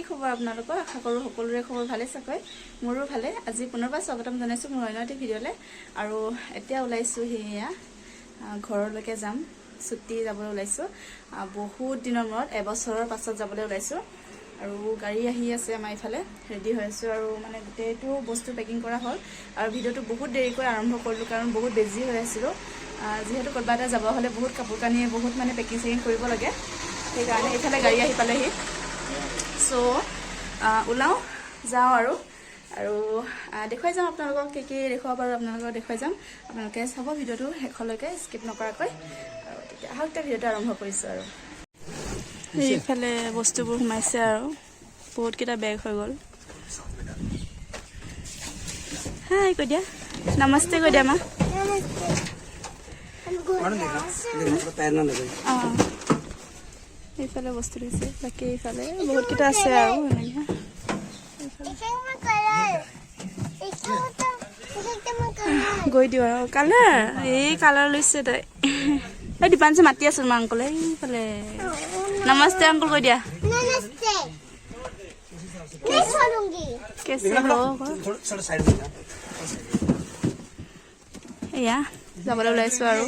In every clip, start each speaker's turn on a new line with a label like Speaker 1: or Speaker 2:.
Speaker 1: কি খবৰ আপোনালোকৰ আশা কৰোঁ সকলোৰে খবৰ ভালে চাকৈ মোৰো ভালে আজি পুনৰবাৰ স্বাগতম জনাইছোঁ মোৰ অন্য এটা ভিডিঅ'লৈ আৰু এতিয়া ওলাইছোঁ সেয়া ঘৰলৈকে যাম ছুটি যাবলৈ ওলাইছোঁ বহুত দিনৰ মূৰত এবছৰৰ পাছত যাবলৈ ওলাইছোঁ আৰু গাড়ী আহি আছে আমাৰ ইফালে ৰেডি হৈ আছোঁ আৰু মানে গোটেইটো বস্তু পেকিং কৰা হ'ল আৰু ভিডিঅ'টো বহুত দেৰিকৈ আৰম্ভ কৰিলোঁ কাৰণ বহুত বিজি হৈ আছিলোঁ যিহেতু ক'ৰবাত এটা যাব হ'লে বহুত কাপোৰ কানি বহুত মানে পেকিং চেকিং কৰিব লাগে সেইকাৰণে এইফালে গাড়ী আহি পালেহি চ' ওলাওঁ যাওঁ আৰু দেখুৱাই যাম আপোনালোকক কি দেখুৱাব পাৰোঁ আপোনালোকক দেখুৱাই যাম আপোনালোকে চাব ভিডিঅ'টো শেষলৈকে স্কিপ নকৰাকৈ আৰু তেতিয়া আহক এতিয়া ভিডিঅ'টো আৰম্ভ কৰিছোঁ আৰু এইফালে বস্তুবোৰ সোমাইছে আৰু বহুতকেইটা বেগ হৈ গ'ল হাই কৈ দিয়া নমস্তে কৈ দিয়া মা এইফালে বস্তু দিছে বাকী এইফালে বহুতকেইটা আছে আৰু গৈ দিওঁ আৰু কালাৰ এই কালাৰ লৈছে তই এই দীপাঞ্চি মাতি আছো মা আংকলে এইফালে নমস্তে আংকল কৈ দিয়া এয়া যাবলৈ ওলাইছোঁ আৰু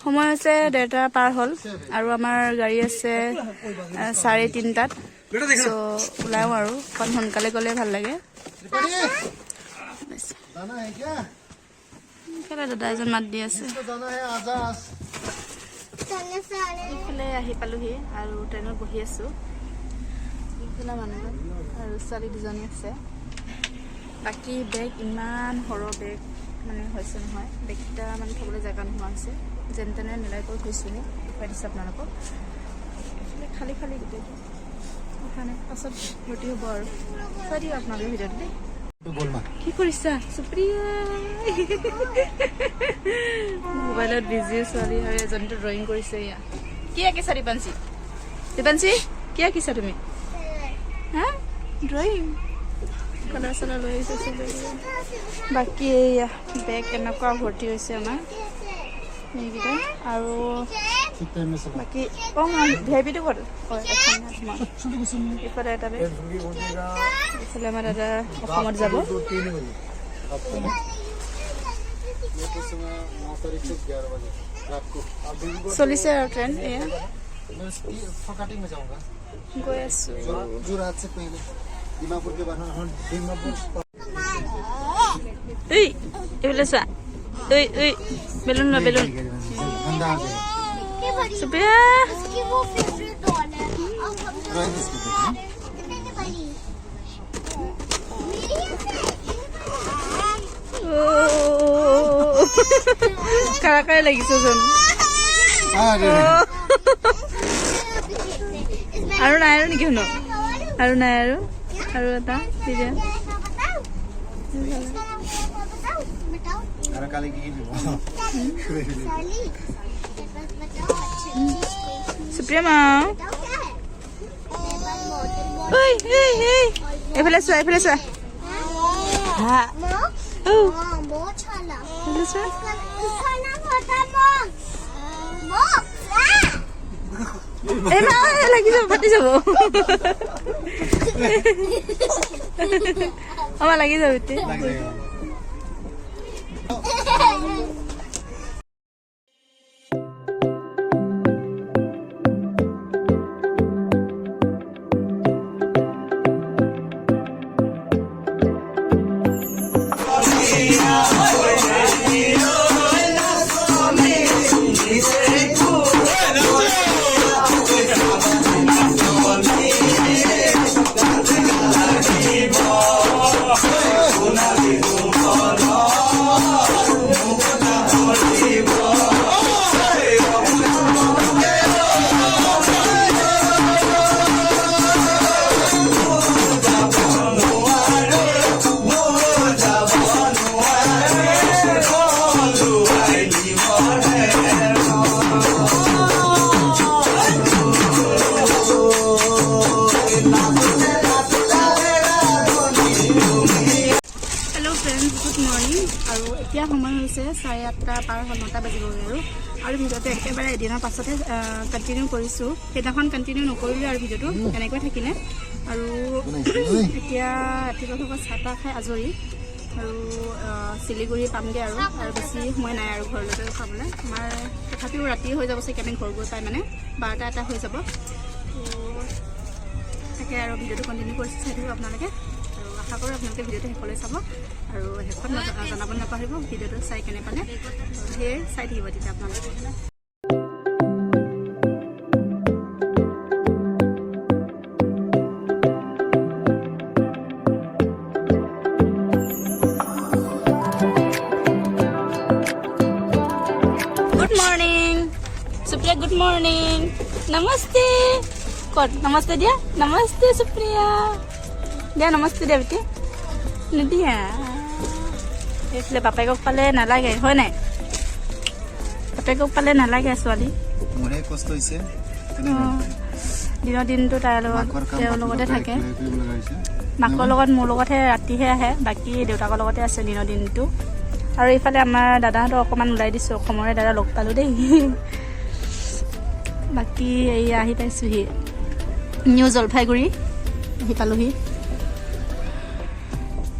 Speaker 1: সময় হৈছে 1:30 পাৰ হ'ল আৰু আমাৰ গাড়ী আছে 3:30 চ' ওলাওঁ আৰু অকণ সোনকালে গ'লে ভাল লাগে দাদা এজন মাত দি আছে এইফালে আহি পালোহি আৰু ট্ৰেইনত বহি আছোঁ এইফালে মানুহ আৰু ছোৱালী দুজনী আছে বাকী বেগ ইমান সৰহ বেগ মানে হৈছে নহয় বেগকেইটা মানে থ'বলৈ জেগা নোহোৱা হৈছে যেন তেনে মিলাই কৰি গৈছোঁ নি দেখুৱাই দিছোঁ আপোনালোকক এইফালে খালী খালী গোটেইটো মানে পাছত ভৰ্তি হ'ব আৰু চাই দিওঁ আপোনালোকে ভিডিঅ'টো দেই কি কৰিছা সুপ্ৰিয়া মোবাইলত বিজি ছোৱালী আৰু এজনীটো ড্ৰয়িং কৰিছে এয়া কি আঁকিছা দীপাঞ্চি কি আঁকিছা তুমি হা ড্ৰয়িং কালাৰ চালাৰ লৈ আহিছে বাকী এয়া বেগ এনেকুৱা ভৰ্তি হৈছে আমাৰ এইকেইটা আৰু বাকী ভিআইপিটো ক'ত ইফালে এটা বেগ ইফালে আমাৰ দাদা অসমত যাব চলিছে আৰু ট্ৰেইন এয়া গৈ আছো এই এইফালে চোৱা বেলুন লোৱা বেলুন সুপ্ৰিয়া কাৰাকাৰে লাগিছে চোন আৰু নাই আৰু নেকি শুনো আৰু নাই আৰু এটা দিয়া সুপ্ৰিয়া মা এইফালে চোৱা লাগি যাব ফাটি যাব আমাৰ লাগি যাব এতিয়া এতিয়া সময় হৈছে 8:30 পাৰ হ'ল 9টা বাজিব আৰু ভিডিঅ'টো একেবাৰে এদিনৰ পাছতে কণ্টিনিউ কৰিছোঁ সেইদিনাখন কণ্টিনিউ নকৰিলোঁ আৰু ভিডিঅ'টো এনেকৈ থাকিলে আৰু এতিয়া ৰাতিপুৱা থকা চাহ তাহ খাই আজৰি আৰু শিলিগুৰি পামগৈ আৰু বেছি সময় নাই আৰু ঘৰলৈকে খাবলৈ আমাৰ তথাপিও ৰাতি হৈ যাব চাগে আমি ঘৰ গৈ পাই মানে 12টা এটা হৈ যাব তাকে আৰু ভিডিঅ'টো কণ্টিনিউ কৰিছে চাই থাকিব আপোনালোকে আৰু আশা কৰোঁ আপোনালোকে ভিডিঅ'টো শেষলৈ চাব আৰু শেষত জনাব নাপাহৰিব ভিডিঅ'টো চাই কেনে পালে সেয়ে চাই থাকিব তেতিয়া আপোনালোকে Good morning. Namaste. Kod namaste dia. Namaste Supriya. Dia namaste dia betul. Nadia. એટલે bapak kok pale na lage, hoy nai. Bapak kok pale na lage swali.
Speaker 2: More kosto hoise.
Speaker 1: Dino din to tar logote thake. Makor logot mur logot he rati he ahe. Baki deutakor logote ase dino din to. Aru ifale amar dada hato okoman ulai disu. Komore dada log palu dei. বাকি এই আহি পাইছোহি new Jalpaiguri আহি পালোহি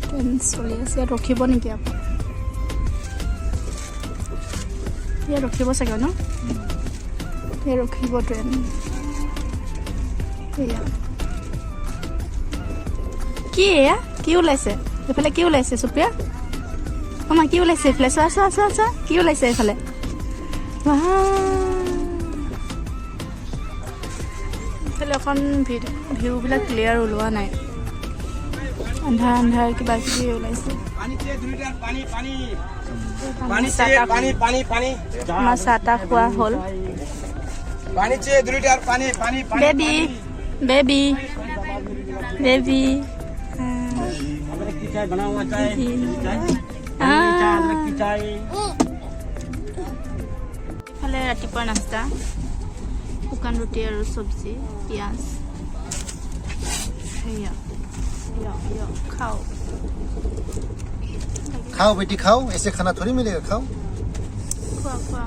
Speaker 1: train চলি আছে ইয়াত ৰখিব নেকি আপুনি ইয়াত ৰখিব চাগে ন ইয়াত ৰখিব ট্ৰেইন এয়া কি এয়া কি ওলাইছে এইফালে কি ওলাইছে সুপ্ৰিয়া অমা কি ওলাইছে এইফালে চোৱা চোৱা চোৱা চোৱা কি ওলাইছে এইফালে এখন ভিউবিলাক ক্লিয়াৰ ওলোৱা নাই আন্ধাৰ আন্ধাৰ কিবা কিবি ওলাইছে আমাৰ চাহ তাহ খোৱা হ'ল বেবি বেবি বেবি ইফালে ৰাতিপুৱা নাস্তা শুকান ৰুটি আৰু চব্জি পিঁয়াজ খাও
Speaker 2: खाओ बेटी खाओ ऐसे खाना थोड़ी मिलेगा खाओ
Speaker 1: খোৱা খোৱা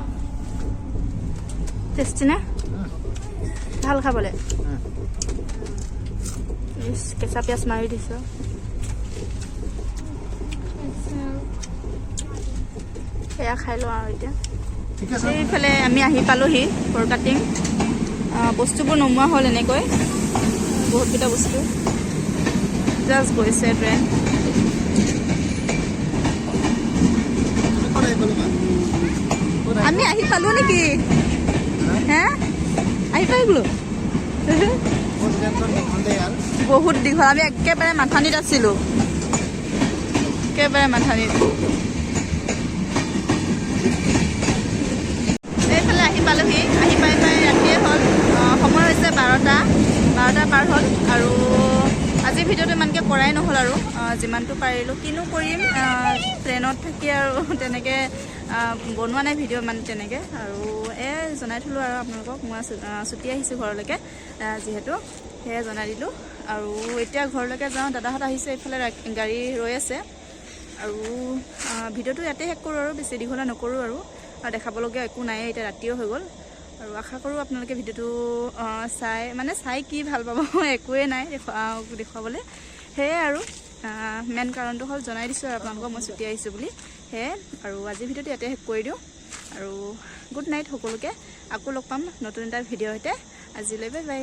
Speaker 1: টেষ্টি না ভাল খাবলৈ কেঁচা পিঁয়াজ মাৰি দিছোঁ সেয়া খাই লওঁ আৰু এতিয়া এইফালে আমি আহি পালোহি ফৰ কাটিং বস্তুবোৰ নমোৱা হ'ল এনেকৈ বহুতকেইটা বস্তু জাষ্ট গৈছে ট্ৰেইন আমি আহি পালো নেকি হে আহি পাই গলো বহুত দীঘল আমি একেবাৰে মাথানিত আছিলোঁ একেবাৰে মাথানিত এইফালে আহি পালোহি আহি পাই ৰাতিয়ে হ'ল সময় হৈছে 12টা পাৰ হ'ল আৰু আজি ভিডিঅ'টো ইমানকৈ কৰাই নহ'ল আৰু যিমানটো পাৰিলোঁ কিনো কৰিম ট্ৰেইনত থাকি আৰু তেনেকৈ বনোৱা নাই ভিডিঅ' ইমান তেনেকৈ আৰু জনাই থ'লোঁ আৰু আপোনালোকক মই ছুটি আহিছোঁ ঘৰলৈকে যিহেতু সেয়ে জনাই দিলোঁ আৰু এতিয়া ঘৰলৈকে যাওঁ দাদাহঁত আহিছে এইফালে গাড়ী ৰৈ আছে আৰু ভিডিঅ'টো ইয়াতে শেষ কৰোঁ আৰু বেছি দীঘলীয়া নকৰোঁ আৰু দেখাবলগীয়া একো নাই এতিয়া ৰাতিও হৈ গ'ল আৰু আশা কৰোঁ আপোনালোকে ভিডিঅ'টো চাই কি ভাল পাব একোৱেই নাই দেখুৱাবলৈ সেয়ে আৰু মেইন কাৰণটো হ'ল জনাই দিছোঁ আৰু আপোনালোকক মই ছুটি আহিছোঁ বুলি সেয়ে আৰু আজি ভিডিঅ'টো ইয়াতে শেষ কৰি দিওঁ আৰু গুড নাইট সকলোকে আকৌ লগ পাম নতুন এটা ভিডিঅ'ৰ সৈতে আজিলৈ বাই বাই